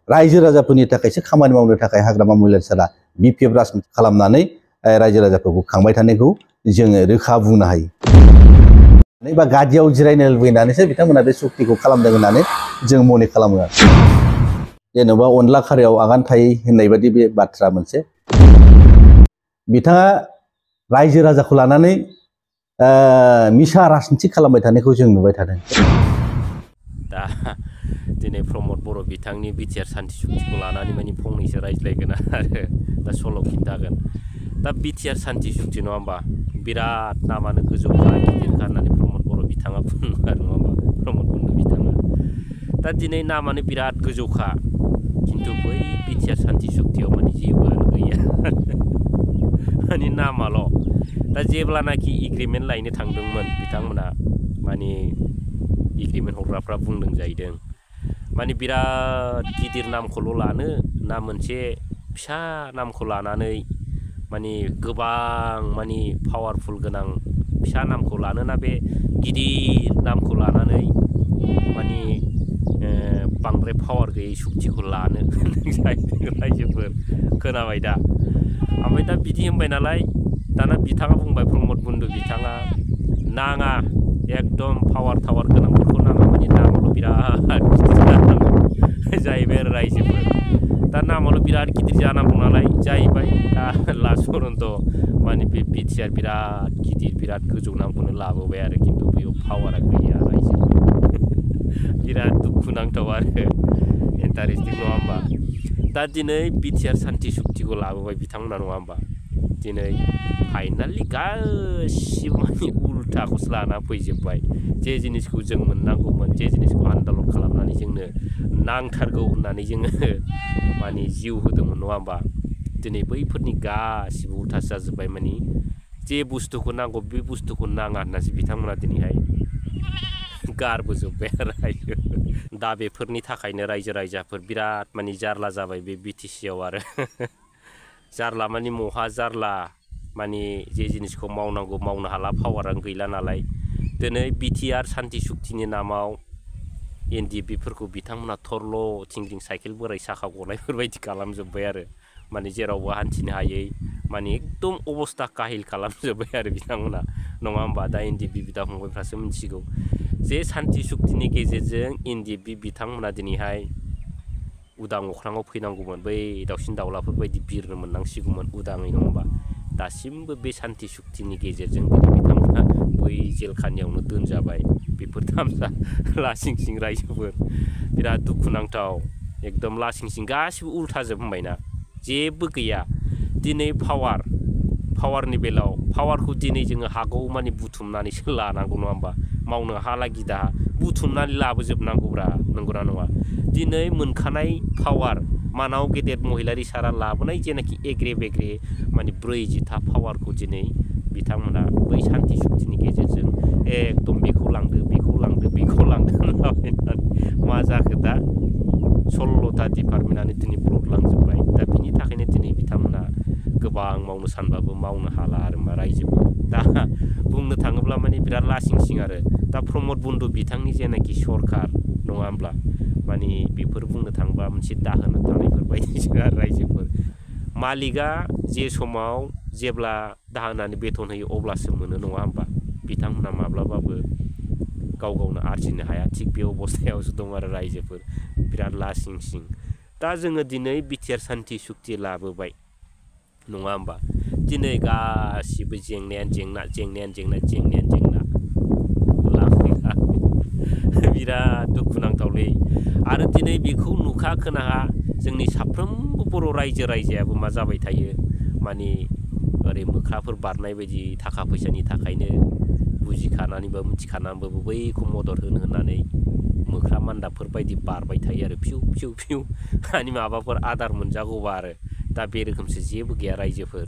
रायजो राजाफोरनि थाखायसो खामानि मावनो थाखाय हाग्रामा महिलारिसारा बिपिएफ राजनिति खालामनानै रायजो राजाफोरखौ खांबाय थानायखौ जोङो रोखा बुंनो हायो। बा गादियाव जिरायनो लुबैनानैसो बिथांमोना बे सुक्तिखौ खालामदों होननानै जों मने खालामो आरो। जेनेबा अनला खारियाव आगान थायै होननाय बादि बे बाथ्रा मोनसे। बिथाङा रायजो राजाखौ लानानै मिसा राजनिति खालामबाय थानायखौ जों नुबाय थादों। दा दिनै प्रमद बर' बिथांनि बिटिआर सान्थि सुक्तिखौ लानानै माने फंनैसो रायज्लायगोन आरो दा सल' खिन्थागोन। दा बिटिआर सान्थि सुक्ति नङा होमबा, बिराद नामानो गोजौखा गिदिरखा होननानै प्रमद बर' बिथाङा बुङो आरो नङा होमबा, प्रमद बन्धु बिथाङा। दा दिनै नामानो बिराद गोजौखा, खिन्थु बै बिटिआर सान्थि सुक्तियाव माने जेबोआनो गैया माने नामाल'। दा जेब्लानाखि एग्रिमेन्ट लायनो थांदोंमोन बिथांमोना, माने एग्रिमेन्ट हरग्राफ्रा बुंदों जाहैदों माने बिराद गिदिर नामखौल' लानो ना मोनसे फिसा नामखौ लानानै माने गोबां माने पावारफुल गोनां फिसा नामखौ लानो ना बे गिदिर नामखौ लानानै माने बांद्राय पावार गैयै सुक्तिखौ लानो जाहैदों रायजोफोर। खोनाबाय दा? ओमफ्राय दा बिदि होनबाय नालाय दाना बिथाङा बुंबाय, प्रमद बन्धु बिथाङा, नाङा एकदम पावार टावार गोनांफोरखौ नाङा, माने नामाल' बिराद गिदिर जानांगौ जाहैबाय आरो रायजोफोर। दा नामाल' बिराद गिदिर जानांगौ नालाय जाहैबाय। दा लास्ट परन्त माने बे बिटिआर बिराद गिदिर बिराद गोजौ नामखौनो लाबोबाय आरो, खिन्थु बेयाव पावारा गैया रायजोफोर। बिराद दुखुनांथाव आरो इन्टारेस्टिं नङा होमबा। दा दिनै बिटिआर सान्थि सुक्तिखौ लाबोबाय बिथांमोना नङा होमबा, दिनै फाइनालि गासिबो माने उल्थाखौसो लाना फैजोब्बाय। जे जिनिसखौ जों मोननांगौमोन, जे जिनिसखौ आन्दालन खालामनानै जोंनो नांथारगौ होननानै जोङो माने जिउ होदोंमोन नङा होमबा, दिनै बैफोरनि गासिबो उल्थासो जाजोब्बाय। माने जे बुस्थुखौ नांगौ बे बुस्थुखौ नाङा होननासो बिथांमोना दिनैहाय गारबोजोब्बाय आरो। दा बेफोरनि थाखायनो रायजो राजाफोर बिराद माने जारला जाबाय बे बिटिसिआव आरो जारला माने महा जारला, माने जे जिनिसखौ मावनांगौ मावनो हाला, पावारानो गैला नालाय। दिनै बिटिआर सान्थि सुक्तिनि नामाव एनडिएफबिफोरखौ बिथांमोना थरल' थिंग्रिं साइकेल बोराय साखा गनायफोरबायदि खालामजोब्बाय आरो, माने जेरावबो हान्थिनो हायै, माने एकदम अबस्था काहिल खालामजोब्बाय आरो बिथांमोना नङा होमबा। दा एनडिएफबि बिदा फंबायफ्रासो मिथिगौ जे सान्थि सुक्तिनि गेजेरजों एनडिएफबि बिथांमोना दिनैहाय उदां अख्राङाव फैनांगौमोन, बै दाउसिन दाउलाफोरबायदि बिरनो मोननांसिगौमोन उदाङै नङा होमबा। दासिमबो बे सान्थि सुक्तिनि गेजेरजों दिनै बिथांमोना बै जेलखानियावनो दोनजाबाय। बेफोर थामसा लासिं सिं रायजोफोर, बिराद दुखुनांथाव, एकदम लासिं सिं गासिबो उल्थाजोब होनबायना, जेबो गैया। दिनै पावारनि बेलायाव पावारखौ दिनै जोङो हागौ माने बुथुमनानैसो लानांगौ नङा होमबा। मावनो हालागि दा बुथुमनानै लाबोजोबनांगौब्रा, नंगौना नङा। दिनै मोनखानाय पावार मानाव गेदेर महिलारिसारा लाबोनाय जेनाखि एग्रे बेग्रे माने 40था पावारखौ दिनै बिथांमोना बै सान्थि सुक्तिनि गेजेरजों एकदम बेखौ लांदो बेखौ लांदो बेखौ लांदो होनलाबायनानै मा जाखो दा 16था डिपार्टमेन्टआनो दिनै ब्लक लांजोब्बाय। दा बिनि थाखायनो दिनै बिथांमोना गोबां मावनो सानबाबो मावनो हाला आरो मा रायजोफोर। दा बुंनो थाङोब्ला माने बिराद लासिं सिं आरो। दा प्रमद बन्धु बिथांनि जेनाखि सरखार नङा होमब्ला, माने बेफोर बुंनो थाङोबा मोनसे दाहोना थानायफोर बायदिसो आरो रायजोफोर। मालिकआ जे समाव जेब्ला दाहोनानि बेथन होयो अब्लासो मोनो नङा होमबा। बिथांमोना माब्लाबाबो गाव गावनो आरजिनो हाया, थिग बे अबस्थायावसो दं आरो रायजोफोर, बिराद लासिं सिं। दा जोङो दिनै बिटिआर सान्थि सुक्ति लाबोबाय नङा होमबा, दिनै गासिबो जेंनायानो जेंना जेंनायानो जेंना जेंनायानो जेंना बिराद दुखुनांथावलै। आरो दिनै बेखौ नुखा खोनाहा जोंनि साफ्रोमबो बर' रायजायाबो मा जाबाय थायो, माने ओरै मोख्राफोर बारनाय बायदि थाखा फैसानि थाखायनो बुजिखानानैबो मिथिखानानैबो बैखौ मदद होनो होननानै मोख्रा मान्दाबफोर बायदि बारबाय थायो आरो फिउ फिउ फिउ, माने माबाफोर आदार मोनजागौबा आरो। दा बे रोखोमसो जेबो गैया रायजोफोर।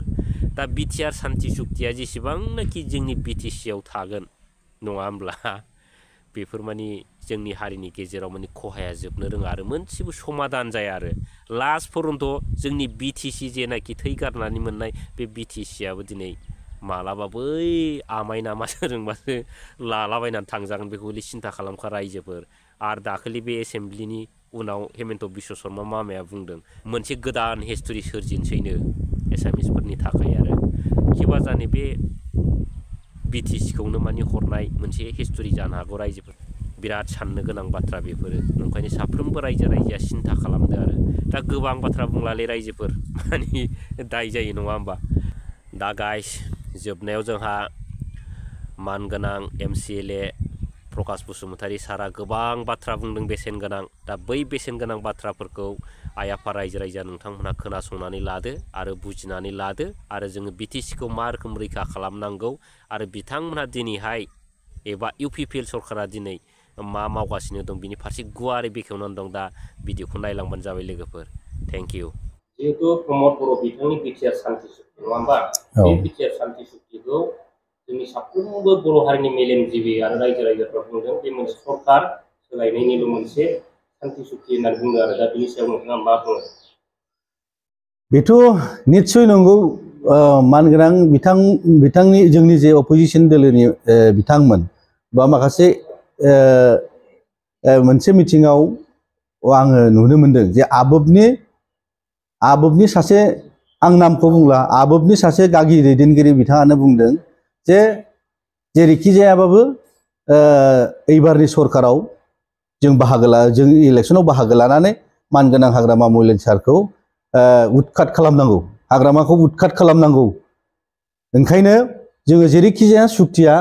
दा बिटिआर सान्थि सुक्तिया जेसेबांनाखि जोंनि बिटिसिआव थागोन नङा होमब्ला, बेफोर माने जोंनि हारिनि गेजेराव माने खहाया जोबनो रोङा आरो मोनसेबो समाधान जाया आरो। लास्ट परन्त जोंनि बिटिसि जेनाखि थै गारनानै मोननाय बे बिटिसिआबो दिनै मालाबा बै आमाय नामा सोरजोंबासो लालाबायनानै थांजागोन, बेखौ हले सिन्था खालामखा रायजोफोर। आरो दाखालि बे एसेमब्लिनि उनाव हेमन्त बिश्व शर्मा मामाया बुंदों मोनसे गोदान हिस्टरि सोरजिनोसैनो एसामिसफोरनि थाखाय आरो किबा जाने बे बिटिसिखौनो माने हरनाय मोनसे हिस्टरि जानो हागौ रायजोफोर बिराद साननो गोनां बाथ्रा बेफोरो ओंखायनो साफ्रोमबो रायजोआ सिन्था खालामदो आरो दा गोबां बाथ्रा बुंलाले रायजोफोर माने दाय जायो नङा होमबा दा गाइस जोबनायाव जोंहा मानगोनां MCLA प्रकाश बसुमतारी सारा गोबां बाथ्रा बुंदों बेसेन गोनां दा बै बेसेन गोनां बाथ्राफोरखौ आइ आफा रायजो राजा नोंथांमोनहा खोनासंनानै लादो आरो बुजिनानै लादो आरो जोङो बिटिसिखौ मा रोखोम रैखा खालामनांगौ आरो बिथांमोनहा दिनैहाय एबा UPPL सरकारा दिनै मा मावगासिनो दं बिनि फारसे गुवारै बेखेवनानै दं दा भिडिअखौ नायलांबानो जाबाय लोगोफोर थेंक इउ जिहेतु प्रमद बर' बिथांनि बिटिआर सान्थि सुक्ति नङा होमबा बे बिटिआर सान्थि सुक्तिखौ जोंनि साफ्रोमबो बर' हारिनि मेलेमजिबि आरो रायजो राजाफ्रा बुंदों बे मोनसे सरकार सोलायनायनिल' मोनसे सान्थि सुक्ति होननानै बुंदों आरो दा बिनि सायाव नोंथाङा मा बुङो बेथ' निस्सय नंगौ मानगोनां बिथांनि जोंनि जे अपोजिसन दोलोनि बिथांमोन बा माखासे मोनसे मिटिङाव आङो नुनो मोनदों जे आबोबनि सासे आं नामखौ बुंला आबोबनि सासे गागि दैदेनगिरि बिथाङानो बुंदों जे जेरैखि जायाबाबो एबारनि सरकाराव जों इलेक्सनाव बाहागो लानानै मानगोनां हाग्रामा महिलारि सारखौ उदखाट खालामनांगौ हाग्रामाखौ उदखाट खालामनांगौ ओंखायनो जोङो जेरैखि जाया सुक्तिया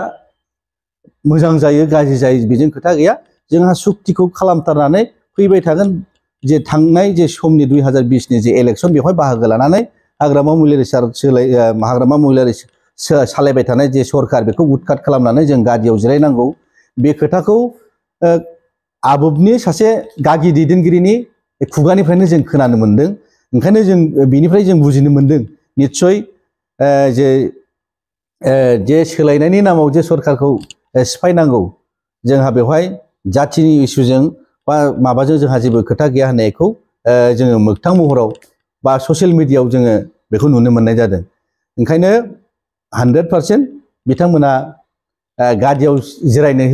मोजां जायो गाज्रि जायो बेजों खोथा गैया जोंहा सुक्तिखौ खालामथारनानै फैबाय थागोन जे थांनाय जे समनि 2020नि जे इलेक्सन बेवहाय बाहागो लानानै हाग्रामा महिलारि सालायबाय थानाय जे सरकार बेखौ उदखाट खालामनानै जों गादियाव जिरायनांगौ बे खोथाखौ आबोबनि सासे गागि दैदेनगिरिनि खुगानिफ्रायनो जों खोनानो मोनदों ओंखायनो जों बेनिफ्राय जों बुजिनो मोनदों निस्सय जे सोलायनायनि नामाव जे सरकारखौ सिफायनांगौ जोंहा बेवहाय जाथिनि इसुजों बा माबाजों जोंहा जेबो खोथा गैया होननायखौ जोङो मोगथां महराव बा ससियेल मिडियायाव जोङो बेखौ नुनो मोननाय जादों ओंखायनो 100% बिथांमोना गादियाव जिरायनो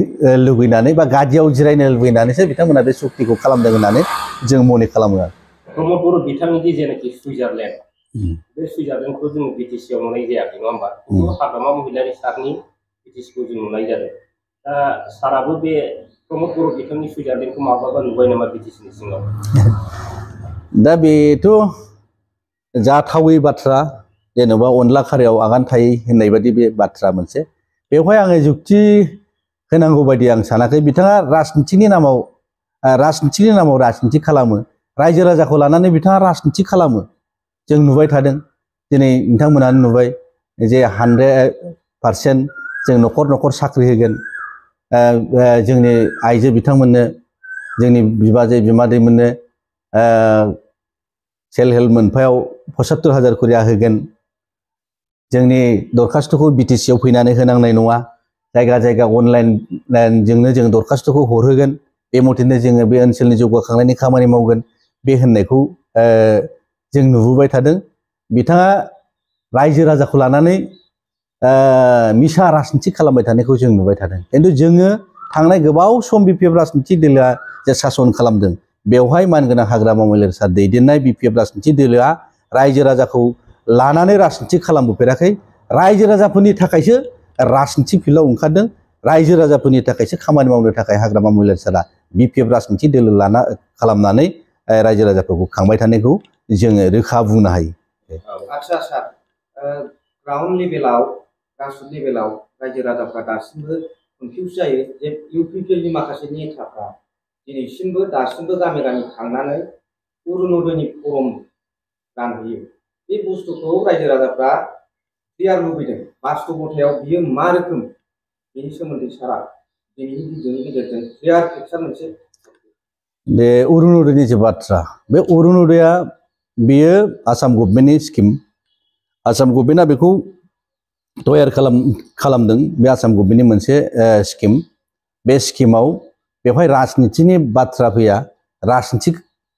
लुबैनानै बा गादियाव जिरायनो लुबैनानैसो बिथांमोना बे सुक्तिखौ खालामदों होननानै जों मने खालामो आरो प्रमद बर' बिथांनि जेनाखि सुइजारलेण्ड बे सुइजारलेण्डखौ जोङो बिटिसिआव नुनाय जायाखै नङा होमबा हाग्रामा महिलारि सारनि बिटिसिखौ जों नुनाय जादों दा साराबो बे प्रमद बर' बिथांनि सुइजारलेण्डखौ माब्लाबा नुबाय नामा बिटिसिनि सिङाव दा बेथ' जाथावै बाथ्रा जेनेबा अनला खारियाव आगान थायै होननाय बादि बे बाथ्रा मोनसे बेवहाय आङो जुक्ति होनांगौ बायदि आं सानाखै बिथाङा राजनितिनि नामाव राजनिति खालामो रायजो राजाखौ लानानै बिथाङा राजनिति खालामो जों नुबाय थादों दिनै नोंथांमोनानो नुबाय जे 100% जों न'खर न'खर साख्रि होगोन जोंनि आइजो बिथांमोननो जोंनि बिबाजै बिमादैमोननो सेल्फ हेल्प मोनफायाव 75,000 करिया होगोन जोंनि दरखास्त'खौ बिटिसिआव फैनानै होनांनाय नङा जायगा जायगा अनलाइनजोंनो जों दरखास्त'खौ हरहोगोन बे मथेनो जोङो बे ओनसोलनि जौगाखांनायनि खामानि मावगोन बे होननायखौ जों नुबोबाय थादों बिथाङा रायजो राजाखौ लानानै मिसा राजनिति खालामबाय थानायखौ जों नुबाय थादों खिन्थु जोङो थांनाय गोबाव सम BPF राजनिति दोलोआ जे सासन खालामदों बेवहाय मानगोनां हाग्रामा महिलारि सार दैदेननाय BPF राजनिति दोलोआ रायजो राजाखौ लानानै राजनिति खालामबोफेराखै रायजो राजाफोरनि थाखायसो राजनिति फिल्डआव ओंखारदों रायजो राजाफोरनि थाखायसो खामानि मावनो थाखाय हाग्रामा महिलारि सारा BPF राजनिति दोलो खालामनानै रायजो राजाफोरखौ खांबाय थानायखौ जोङो रोखा बुंनो हायो आच्छा सार ग्राउन्ड लेभेलाव ग्रासरुट लेभेलाव रायजो राजाफ्रा दासिमबो कनफिउज जायो जे UPPLनि माखासे नेताफ्रा दासिमबो गामि गामि थांनानै अरुणोदयनि फर्म दानहैयो बे बुस्थुखौ रायजो राजाफ्रा क्लियार लुबैदों बास्तबतायाव बियो मा रोखोम बेनि सोमोन्दै सारा दिनैनि भिडिअनि गेजेरजों क्लियार पिक्चार मोनसे बे अरुणोदयनि जे बाथ्रा बे अरुणोदया बेयो आसाम गभर्नमेन्टनि स्किम आसाम गभर्नमेन्टआ बेखौ तयार खालामदों बे आसाम गभर्नमेन्टनि मोनसे स्किम बे स्किमाव बेवहाय राजनितिनि बाथ्रा फैया राजनिति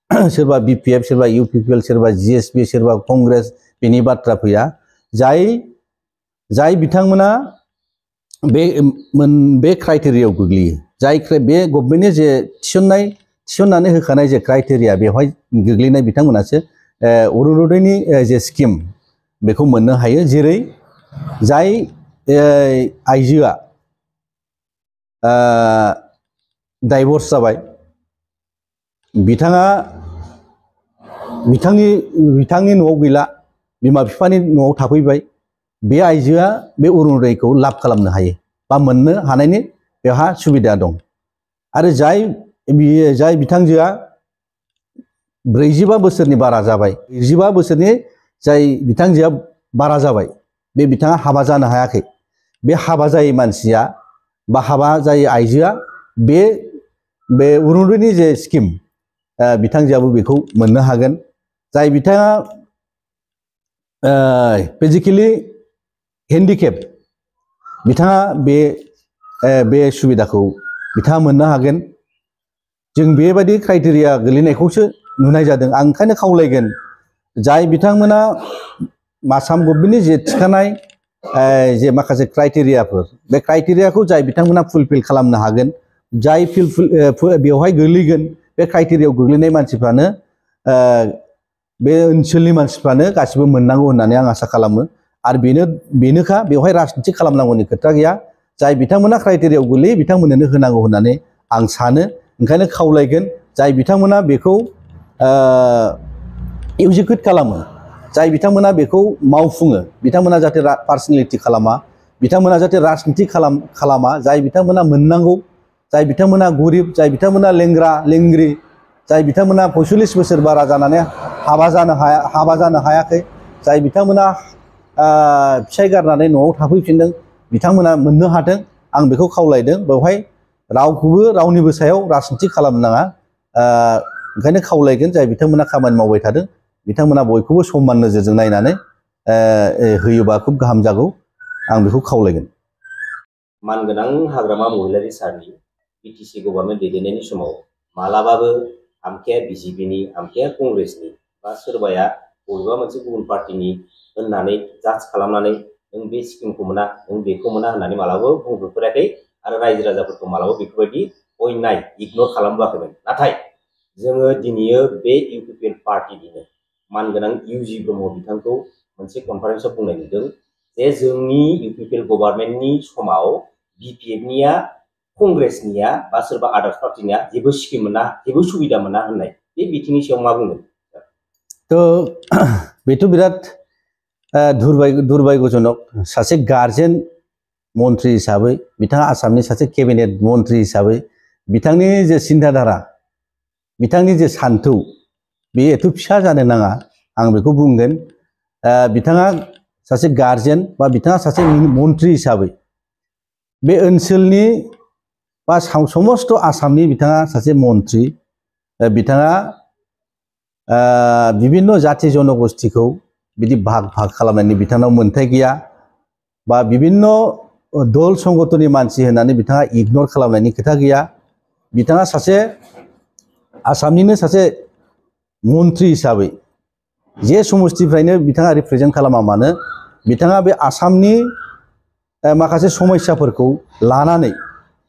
सोरबा BPF सोरबा UPPL सोरबा GSP सोरबा कंग्रेस बेनि बाथ्रा फैया जाय बिथांमोना बे क्राइटेरियायाव गोग्लैयो बे गभर्नमेन्टनि जे थिसननाय थिसननानै होखानाय जे क्राइटेरिया बेवहाय गोग्लैनाय बिथांमोनासो अरुनदयनि जे स्किम बेखौ मोननो हायो। जेरै जाय आइजोआ डाइभर्स जाबाय, बिथांनि न'आव गैला, बिमा बिफानि न'आव थाफैबाय, बे आइजोआ बे अरुनदयखौ लाब खालामनो हायो बा मोननो हानायनि बेहा सुबिदा दं। आरो जाय बिथांजोआ 45 बोसोरनि बारा जाबाय, 45 बोसोरनि जाय बिथांजोआ बारा जाबाय, बे बिथाङा हाबा जानो हायाखै, बे हाबा जायै मानसिया बा हाबा जायै आइजोआ बे अरुनदयनि जे स्किम बिथांजोआबो बेखौ मोननो हागोन। जाय बिथाङा फिजिकेलि हेन्डिकेप, बिथाङा बे सुबिदाखौ बिथाङा मोननो हागोन। जों बेबायदि क्राइटेरिया गोलैनायखौसो नुनाय जादों। आं ओंखायनो खावलायगोन जाय बिथांमोना आसाम गभर्नमेन्टनि जे थिखानाय जे माखासे क्राइटेरियाफोर, बे क्राइटेरियाखौ जाय बिथांमोना फुलफिल खालामनो हागोन, जाय बेवहाय गोलैगोन, बे क्राइटेरियायाव गोग्लैनाय मानसिफ्रानो बे ओनसोलनि मानसिफ्रानो गासिबो मोननांगौ होननानै आं आसा खालामो। आरो बेनोखा, बेवहाय राजनिथि खालामनांगौनि खोथा गैया। जाय बिथांमोना क्राइटेरियायाव गोलैयो बिथांमोननो होनांगौ होननानै आं सानो। ओंखायनो खावलायगोन जाय बिथांमोना बेखौ एगजिकिउट खालामो, जाय बिथांमोना बेखौ मावफुङो, बिथांमोना जाहाथे पार्सनेलिटि खालामा, बिथांमोना जाहाथे राजनिथि खालामा। जाय बिथांमोना मोननांगौ, जाय बिथांमोना गरिब, जाय बिथांमोना लेंग्रा लेंग्रि, जाय बिथांमोना 45 बोसोर बारा जानानै हाबा जानो हायाखै, जाय बिथांमोना फिसाय गारनानै न'आव थाफैफिनदों, बिथांमोना मोननो हाथों, आं बेखौ खावलायदों। बेवहाय रावनिबो सायाव राजनिथि खालामनाङा। ओंखायनो खावलायगोन जाय बिथांमोना खामानि मावबाय थादों, बिथांमोना बयखौबो समान नोजोरजों नायनानै होयोबा खुब गाहाम जागौ, आं बेखौ खावलायगोन। मानगोनां हाग्रामा महिलारि सारनि बिटिसि गभर्नमेन्ट दैदेननायनि समाव मालाबाबो आमखेया बिजेपिनि, आमखेया कंग्रेसनि बा सोरबाया बबेबा मोनसे गुबुन पार्टिनि होननानै जाज खालामनानै नों बे स्किमखौ मोना, नों बेखौ मोना होननानै मालाबाबो बुंफेराखै। आरो रायजो राजाफोरखौ मालाबाबो बेफोरबायदि अयनाय इगनर खालामबोआखैमोन। नाथाय जोङो दिनैयो बे इउपिपिएल पार्टिनिनो मानगोनां इउजि ब्रह्म बिथांखौ मोनसे कनफारेन्सआव बुंनाय नुदों जे जोंनि इउपिपिएल गभर्नमेन्टनि समाव बिपिएफनिया, कंग्रेसनिया बा सोरबा आदार्स पार्टिनिया जेबो स्किम मोना, जेबो सुबिदा मोना होननाय, बे बिथिंनि सायाव मा बुंगोन? बेथ' बिराद दुरभाग्यजनक। सासे गार्जेन मन्त्रि हिसाबै, बिथाङा आसामनि सासे केबिनेट मन्त्रि हिसाबै बिथांनि जे सिन्थाधारा, बिथांनि जे सान्थौ, बे एथ' फिसा जानो नाङा, आं बेखौ बुंगोन। बिथाङा सासे गार्जेन बा बिथाङा सासे मन्त्रि हिसाबै बे ओनसोलनि बा समस्त आसामनि बिथाङा सासे मन्त्रि। बिथाङा बिभिन्न जाथि जनगोष्ठीखौ बिदि भाग खालामनायनि बिथांनाव मोन्थाय गैया, बा बिभिन्न दल संगठननि मानसि होननानै बिथाङा इगनर खालामनायनि खोथा गैया। बिथाङा सासे आसामनिनो सासे मन्त्रि हिसाबै जे समस्तिनिफ्रायनो बिथाङा रिप्रेजेन्ट खालामा मानो, बिथाङा बे आसामनि माखासे समस्याफोरखौ लानानै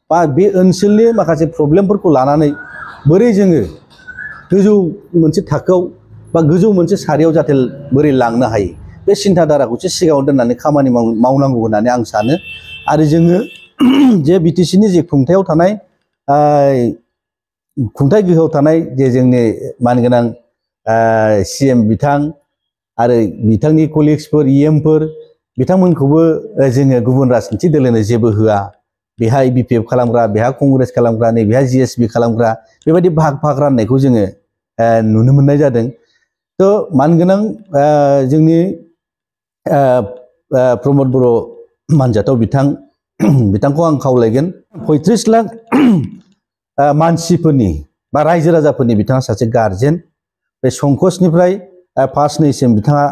बा बे ओनसोलनि माखासे प्रब्लेमफोरखौ लानानै बोरै जोङो गोजौ मोनसे थाखोआव बा गोजौ मोनसे सारियाव जाहाथे बोरै लांनो हायो, बे सिन्थाधाराखौसो सिगाङाव दोननानै खामानि मावनांगौ होननानै आं सानो। आरो जोङो जे बिटिसिनि जे खुंथायाव थानाय खुंथाय गोहोआव थानाय जे जोंनि मानगोनां सिएम बिथां आरो बिथांनि कलिग्सफोर, इएमफोर, बिथांमोनखौबो जोङो गुबुन राजनिथि दोलोनो जेबो होआ। बेहा बिपिएफ खालामग्रा, बेहा कंग्रेस खालामग्रा, नै बेहा जिएसपि खालामग्रा, बेबायदि भाग राननायखौ जोङो नुनो मोननाय जादों। थ' मानगोनां जोंनि प्रमद बर' मानजाथाव बिथांखौ आं खावलायगोन, 35 लाख मानसिफोरनि बा रायजो राजाफोरनि बिथाङा सासे गार्जेन। बे संकसनिफ्राय 5-2सिम बिथाङा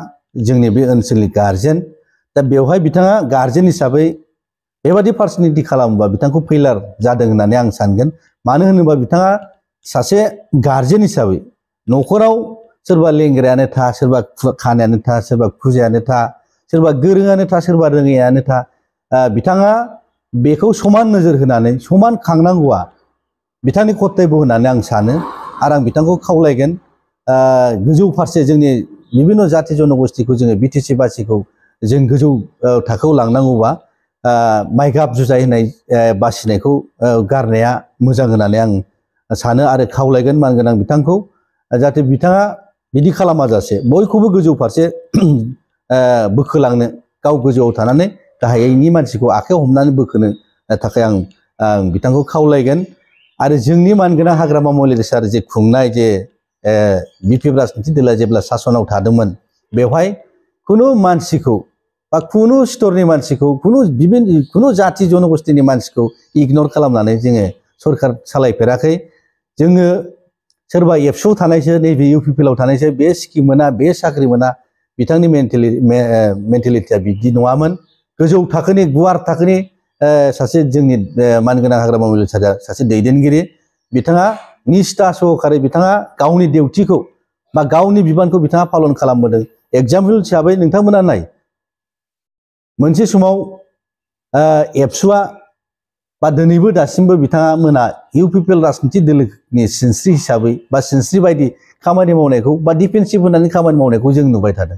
जोंनि बे ओनसोलनि गार्जेन। दा बेवहाय बिथाङा गार्जेन हिसाबै बेबादि पार्सनेलिटि खालामोबा बिथांखौ फेलार जादों होननानै आं सानगोन। मानो होनोबा बिथाङा सासे गार्जेन हिसाबै न'खराव सोरबा लेंग्रायानो था, सोरबा खानायानो था, सोरबा खुजायानो था, सोरबा गोरोङानो था, सोरबा रोङैयानो था, बिथाङा बेखौ समान नोजोर होनानै समान खांनांगौआ बिथांनि कर्तब्य होननानै आं सानो आरो आं बिथांखौ खावलायगोन गोजौ फारसे जोंनि बिभिन्न जाति जनगोष्ठीखौ जोङो बिटिसि बासिखौ जों गोजौ थाखोआव लांनांगौबा माइ गाब जुजाय होननाय बासिनायखौ गारनाया मोजां होननानै आं सानो आरो खावलायगोन मानगोनां बिथांखौ जाहाथे बिथाङा बिदि खालामाजासे बयखौबो गोजौ फारसे बोखोलांनो गाव गोजौआव थानानै गाहायनि मानसिखौ आखायाव हमनानै बोखोनो थाखाय आं बिथांखौ खावलायगोन आरो जोंनि मानगोनां हाग्रामा महिलारि सार जे खुंनाय जे बिपिएफ राजनिति दोला जेब्ला सासनाव थादोंमोन बेवहाय खुनु मानसिखौ बा खुनु स्तरनि मानसिखौ खुनु जाति जनगोष्ठीनि मानसिखौ इगनर खालामनानै जोङो सरखार सालायफेराखै जोङो सोरबा एबसुआव थानायसो नैबे इउपिपिएलआव थानायसो बे स्किम मोना बे साख्रि मोना बिथांनि मेन्टेलिटिया बिदि नङामोन गोजौ थाखोनि गुवार थाखोनि सासे जोंनि मानगोनां हाग्रामा महिलारि सारा सासे दैदेनगिरि बिथाङा निष्ठा सहकारै बिथाङा गावनि डिउटिखौ बा गावनि बिबानखौ बिथाङा पालन खालामबोदों एग्जाम्पल हिसाबै नोंथांमोना नाय मोनसे समाव एबसुआ बा दिनैबो दासिमबो बिथाङा मोना इउपिपिएल राजनिति दोलोनि सिनस्रि हिसाबै बा सिनस्रि बायदि खामानि मावनायखौ बा डिफेन्सिभ होनानै खामानि मावनायखौ जों नुबाय थादों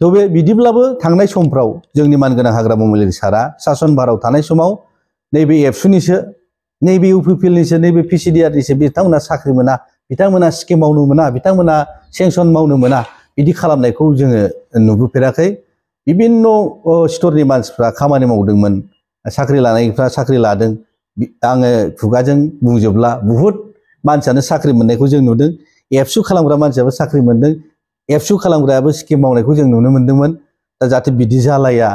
थ' बे बिदिब्लाबो थांनाय समफ्राव जोंनि मानगोनां हाग्रामा महिलारि सारा सासन भाराव थानाय समाव नैबे एबसुनिसो नैबे इउपिपिएलनिसो नैबे पिसिडिआरनिसो बिथांमोना साख्रि मोना बिथांमोना स्किम मावनो मोना बिथांमोना सेंसन मावनो मोना बिदि खालामनायखौ जोङो नुबोफेराखै बिभिन्न स्तरनि मानसिफ्रा खामानि मावदोंमोन साख्रि लानायफ्रा साख्रि लादों आङो खुगाजों बुंजोबला बुहुद मानसियानो साख्रि मोननायखौ जों नुदों एबसु खालामग्रा मानसियाबो साख्रि मोनदों एबसु खालामग्रायाबो स्किम मावनायखौ जों नुनो मोन्दोंमोन दा जाहाथे बिदि जालाया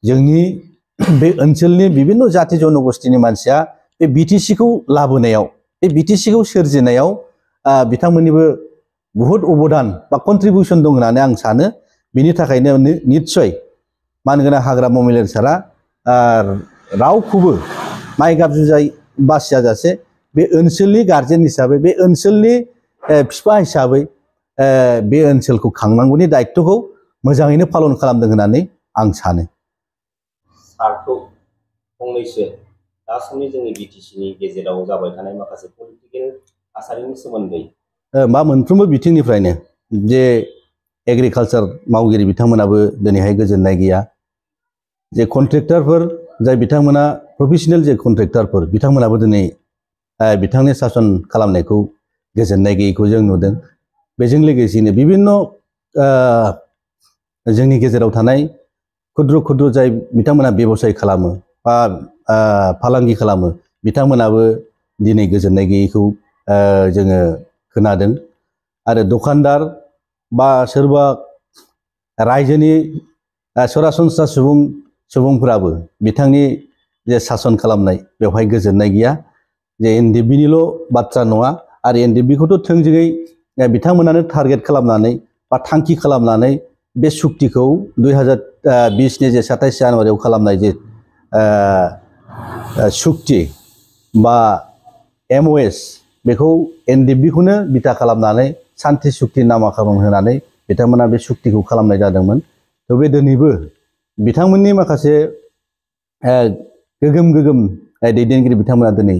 जोंनि बे ओनसोलनि बिभिन्न जाति जनगोष्ठीनि मानसिया बे बिटिसिखौ लाबोनायाव बे बिटिसिखौ सोरजिनायाव बिथांमोननिबो बुहुद अबदान बा कन्ट्रिबिउसन दं होननानै आं सानो बिनि थाखायनो निस्सय मानगोनां हाग्रामा महिलारि सारा रावखौबो माइ गाब जुजाय बासियाजासे बे ओनसोलनि गार्जेन हिसाबै बे ओनसोलनि बिफा हिसाबै बे ओनसोलखौ खांनांगौनि दायित्वखौ मोजाङैनो पालन खालामदों होननानै आं सानो सारखौ फंनैसो दासान्दि जोंनि बिटिसिनि गेजेराव जाबाय थानाय माखासे पलिटिकेल थासारिनि सोमोन्दै मा मोनफ्रोमबो बिथिंनिफ्रायनो जे एग्रिकालचार मावगिरि बिथांमोनाबो दिनैहाय गोजोननाय गैया जे कन्ट्रेक्टरफोर जाय बिथांमोना प्रफेसनेल जे कन्ट्रेक्टरफोर बिथांमोनाबो दिनै बिथांनि सासन खालामनायखौ गोजोननाय गैयैखौ जों नुदों बेजों लोगोसेनो बिभिन्न जोंनि गेजेराव थानाय खुद्र जाय बिथांमोना बेबसाय खालामो बा फालांगि खालामो बिथांमोनाबो दिनै गोजोननाय गैयैखौ जोङो खोनादों आरो दखानदार बा सोरबा रायजोनि सरासनस्रा सुबुंफोराबो बिथांनि जे सासन खालामनाय बेवहाय गोजोननाय गैया जे एनडिएफबिनिल' बाथ्रा नङा आरो एनडिएफबिखौथ' थोंजोङै बिथांमोनानो टारगेट खालामनानै बा थांखि खालामनानै बे सुक्तिखौ 2020नि जे 27 जानुवारियाव खालामनाय जे सुक्ति बा एमअएस बेखौ एनडिएफबिखौनो बिथा खालामनानै सान्ति सुक्ति नामाकरन होनानै बिथांमोना बे सुक्तिखौ खालामनाय जादोंमोन थ' बे दिनैबो बिथांमोननि माखासे गोगोम दैदेनगिरि बिथांमोना दिनै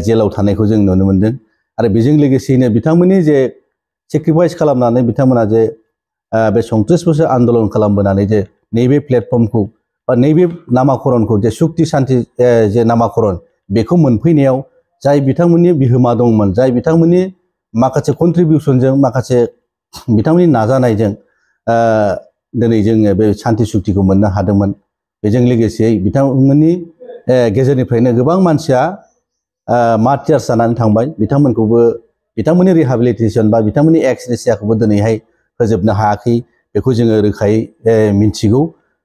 जेलाव थानायखौ जों नुनो मोन्दों आरो बेजों लोगोसेयैनो बिथांमोननि जे सेक्रिफाइस खालामनानै बिथांमोना जे बे 37 बोसोर आन्दलन खालामबोनानै जे नैबे प्लेटफर्मखौ बा नैबे नामाकरणखौ जे सुक्ति सान्ति जे नामाकरण बेखौ मोनफैनायाव जाय बिथांमोननि बिहोमा दंमोन जाय बिथांमोननि माखासे कन्ट्रिबिउसनजों माखासे बिथांमोननि नाजानायजों दिनै जोङो बे सान्ति सुक्तिखौ मोननो हादोंमोन बेजों लोगोसे बिथांमोननि गेजेरनिफ्रायनो गोबां मानसिया मार्टियार्स जानानै थांबाय बिथांमोनखौबो बिथांमोननि रिहाबिलिटेसन बा बिथांमोननि एक्सरेसियाखौबो दिनैहाय फोजोबनो हायाखै बेखौ जोङो रोखायै मिन्थिगौ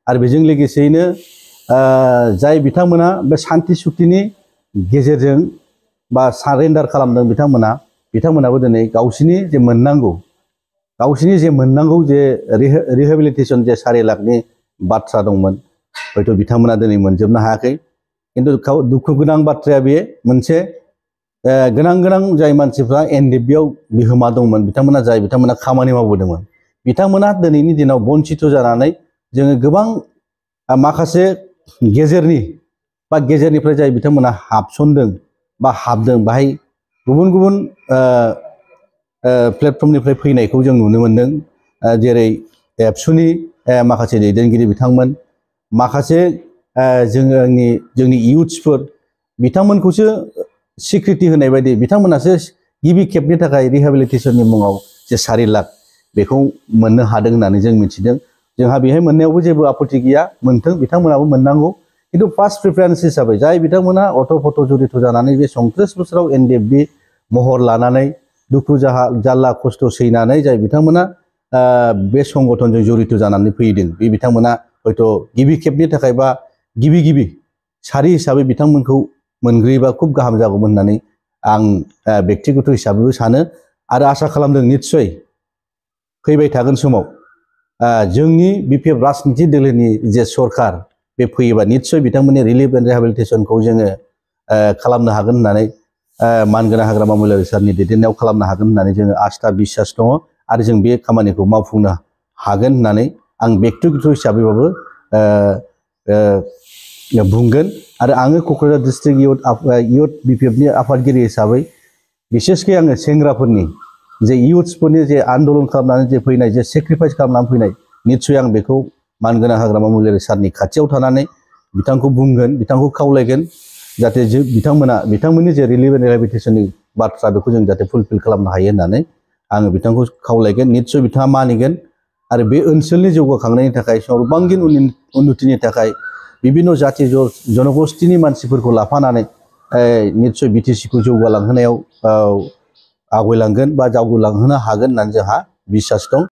आरो बेजों लोगोसेयैनो जाय बिथांमोना बे सान्ति सुक्तिनि गेजेरजों बा सारेन्डार खालामदों बिथांमोनाबो दिनै गावसिनि जे मोननांगौ जे रिहेबिलिटेसन जे 4 लाखनि बाथ्रा दंमोन हयथ' बिथांमोना दिनै मोनजोबनो हायाखै किन्तु दुखु गोनां बाथ्राया बे मोनसे गोनां जाय मानसिफ्रा एनडिएफबियाव बिहोमा दंमोन बिथांमोना खामानि मावबोदोंमोन बिथांमोना दिनैनि दिनाव बन्चित जानानै जोङो गोबां माखासे गेजेरनिफ्राय जाय बिथांमोना हाबसनदों बा हाबदों बाहाय गुबुन गुबुन प्लेटफर्मनिफ्राय फैनायखौ जों नुनो मोन्दों जेरै एबसुनि माखासे दैदेनगिरि बिथांमोन माखासे जोंनि इयुथ्सफोर बिथांमोनखौसो सिक्रिटि होनाय बायदि बिथांमोनासो गिबि खेबनि थाखाय रिहेबिलिटेसननि मुङाव जे 4 लाख बेखौ मोननो हादों होननानै जों मिथिदों जोंहा बेहाय मोननायावबो जेबो आपत्ति गैया मोनथों बिथांमोनाबो मोननांगौ किन्तु फार्स्ट प्रिफारेन्स हिसाबै जाय बिथांमोना अट' फट' जड़ित जानानै बे 29 बोसोराव NDFB महर लानानै दुखु जारला खस्थ' सैनानै जाय बिथांमोना बे संगठनजों जड़ित जानानै फैदों बे बिथांमोना हयथ' गिबि खेबनि थाखाय बा गिबि सारि हिसाबै बिथांमोनखौ मोनग्रोयोबा खुब गाहाम जागौमोन होननानै आं व्यक्तिगत हिसाबैबो सानो आरो आसा खालामदों निस्सय फैबाय थागोन समाव जोंनि BPF राजनिति दोलोनि जे सरकार बे फैयोबा निस्सय बिथांमोननि रिलिफ एन्ड रिहेबिलिटेसनखौ जोङो खालामनो हागोन होननानै मानगोनां हाग्रामा महिलारि सारनि दैदेननायाव खालामनो हागोन होननानै जोङो आस्था बिश्वास दङ आरो जों बे खामानिखौ मावफुंनो हागोन होननानै आं व्यक्तिगत हिसाबैबाबो बुंगोन आरो आङो क'क्राझार डिस्ट्रिक्ट इयुथ BPFनि आफादगिरि हिसाबै बिसेसकै आङो सेंग्राफोरनि जे इयुथ्सफोरनि जे आन्दलन खालामनानै जे फैनाय जे सेक्रिफाइस खालामनानै फैनाय निस्सय आं बेखौ मानगोनां हाग्रामा महिलारि सारनि खाथियाव थानानै बिथांखौ बुंगोन बिथांखौ खावलायगोन जाहाथे बिथांमोननि जे रिलिफ एन्ड रिहेबिलिटेसननि बाथ्रा बेखौ जों जाहाथे फुलफिल खालामनो हायो होननानै आङो बिथांखौ खावलायगोन निस्सय बिथाङा मानिगोन आरो बे ओनसोलनि जौगाखांनायनि थाखाय सर्बांगिन उन्नतिनि थाखाय बिभिन्न जाति जनगोष्ठीनि मानसिफोरखौ लाफानानै निस्सय BTCखौ जौगालांहोनायाव आवगायलांगोन बा जावगालांहोनो हागोन होननानै जोंहा बिश्वास दं।